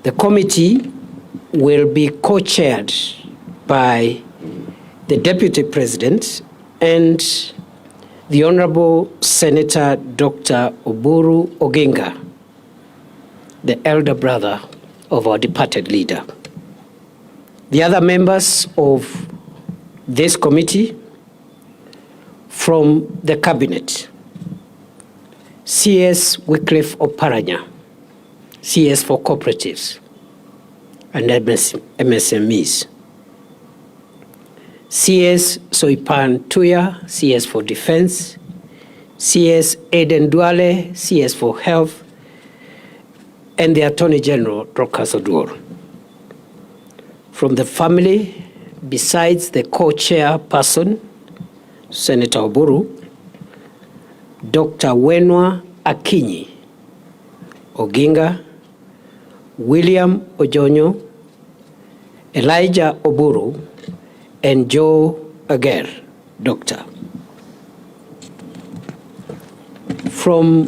The committee will be co-chaired by the Deputy President and the Honorable Senator Dr. Oburu Odinga, the elder brother of our departed leader. The other members of this committee from the Cabinet: CS Wycliffe Oparanya, CS for Cooperatives and MSMEs. CS Soipan Tuya, CS for Defense. CS Aden Duale, CS for Health. And the Attorney General, Dorcas Oduor. From the family, besides the co-chairperson, Senator Oburu, Dr. Wenwa Akinyi Odinga, William Ojonyo, Elijah Oburu, and Joe Ager, Doctor. From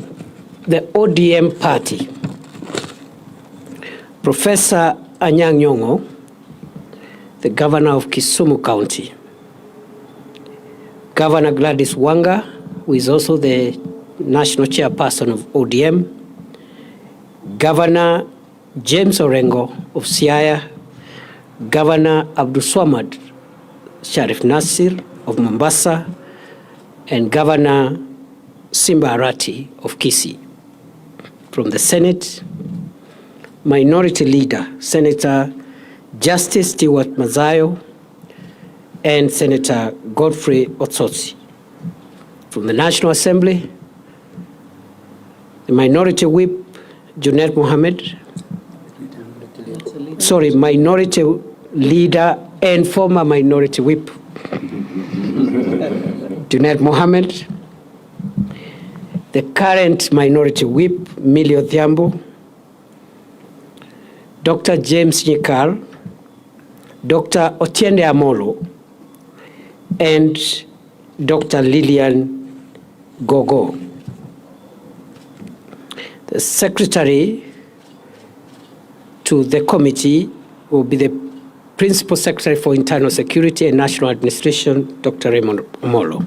the ODM party, Professor Anyang' Nyong'o, the Governor of Kisumu County, Governor Gladys Wanga, who is also the National Chairperson of ODM, Governor James Orengo of Siaya, Governor Abdulswamad Sharif Nasir of Mombasa, and Governor Simba Arati of Kisii. From the Senate, Minority Leader Senator Justice Stewart Mazayo and Senator Godfrey Otsotsi. From the National Assembly, the Minority Whip Junet Mohammed, Minority Leader and former Minority Whip Junet Mohammed, the current Minority Whip Millie Odhiambo, Dr. James Nyikal, Dr. Otiende Amollo, and Dr. Lillian Gogo. The secretary to the committee will be the Principal Secretary for Internal Security and National Administration, Dr. Raymond Amollo.